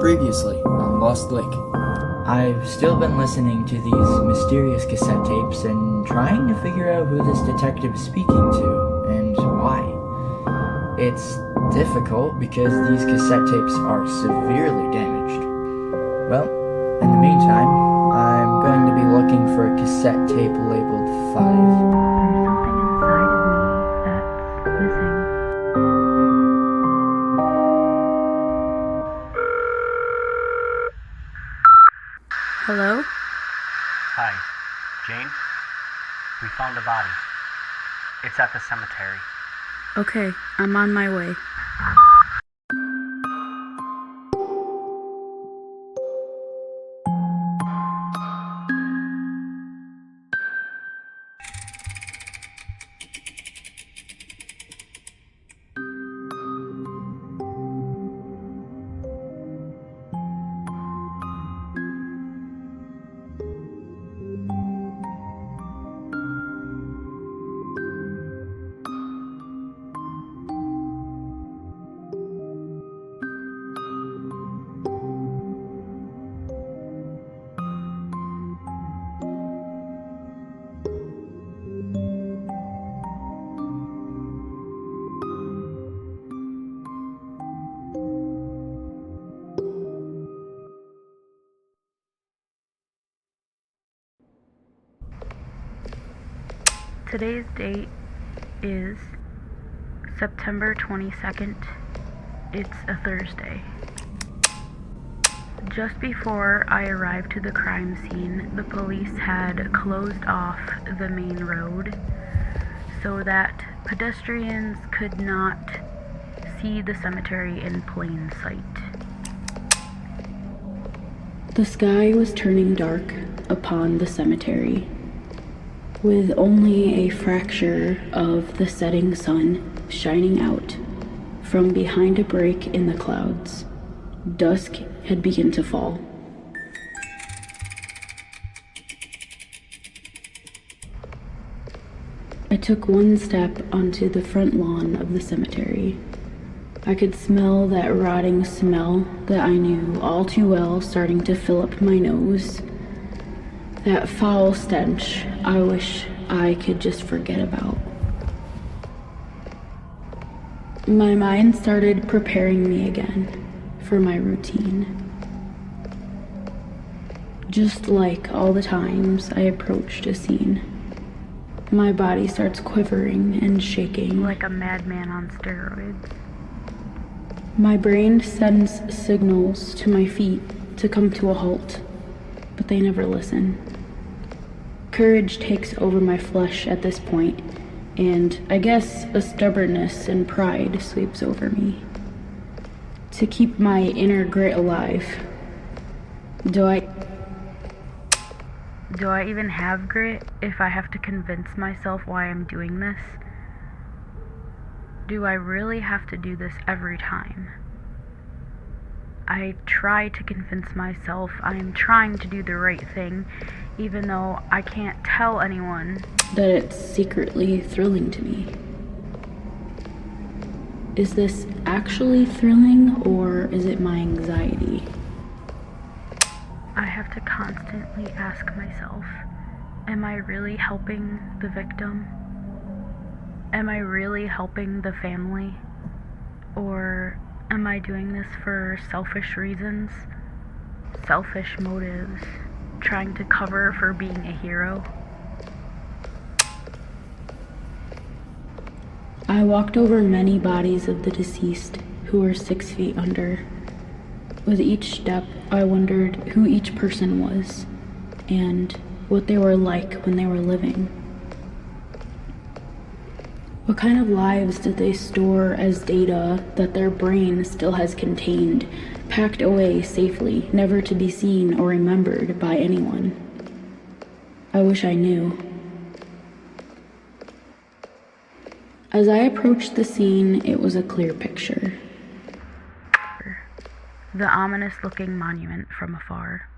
Previously on Lost Lake. I've still been listening to these mysterious cassette tapes and trying to figure out who this detective is speaking to and why. It's difficult because these cassette tapes are severely damaged. Well, in the meantime, I'm going to be looking for a cassette tape labeled 5. Hello? Hi, Jane? We found a body. It's at the cemetery. Okay, I'm on my way. Today's date is September 22nd. It's a Thursday. Just before I arrived to the crime scene, the police had closed off the main road so that pedestrians could not see the cemetery in plain sight. The sky was turning dark upon the cemetery, with only a fracture of the setting sun shining out from behind a break in the clouds. Dusk had begun to fall. I took one step onto the front lawn of the cemetery. I could smell that rotting smell that I knew all too well starting to fill up my nose. That foul stench I wish I could just forget about. My mind started preparing me again for my routine. Just like all the times I approached a scene, my body starts quivering and shaking. Like a madman on steroids. My brain sends signals to my feet to come to a halt, but they never listen. Courage takes over my flesh at this point, and I guess a stubbornness and pride sweeps over me. To keep my inner grit alive, do I even have grit if I have to convince myself why I'm doing this? Do I really have to do this every time? I try to convince myself I am trying to do the right thing, even though I can't tell anyone that it's secretly thrilling to me. Is this actually thrilling, or is it my anxiety? I have to constantly ask myself, am I really helping the victim? Am I really helping the family? Or am I doing this for selfish reasons? Selfish motives? Trying to cover for being a hero? I walked over many bodies of the deceased who were 6 feet under. With each step, I wondered who each person was and what they were like when they were living. What kind of lives did they store as data that their brain still has contained, packed away safely, never to be seen or remembered by anyone? I wish I knew. As I approached the scene, it was a clear picture. The ominous-looking monument from afar.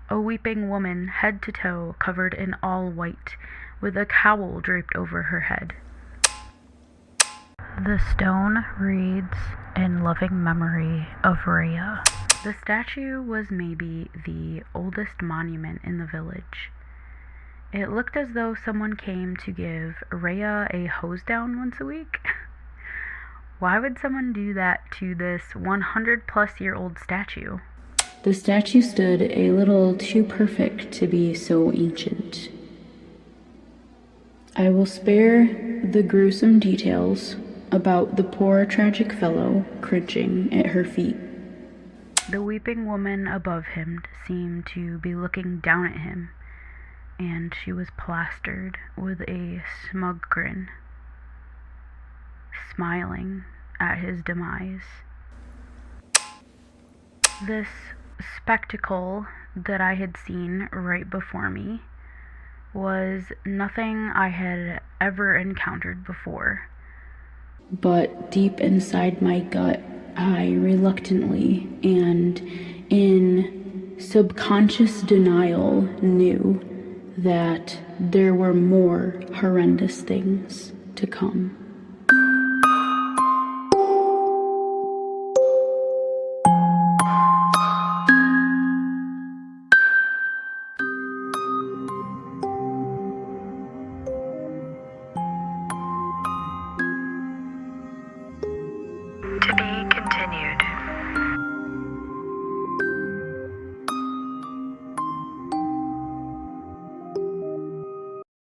A weeping woman, head to toe, covered in all white, with a cowl draped over her head. The stone reads, "In loving memory of Rhea." The statue was maybe the oldest monument in the village. It looked as though someone came to give Rhea a hose down once a week. Why would someone do that to this 100-plus-year-old statue? The statue stood a little too perfect to be so ancient. I will spare the gruesome details about the poor tragic fellow cringing at her feet. The weeping woman above him seemed to be looking down at him, and she was plastered with a smug grin, smiling at his demise. This spectacle that I had seen right before me was nothing I had ever encountered before. But deep inside my gut, I reluctantly and in subconscious denial knew that there were more horrendous things to come.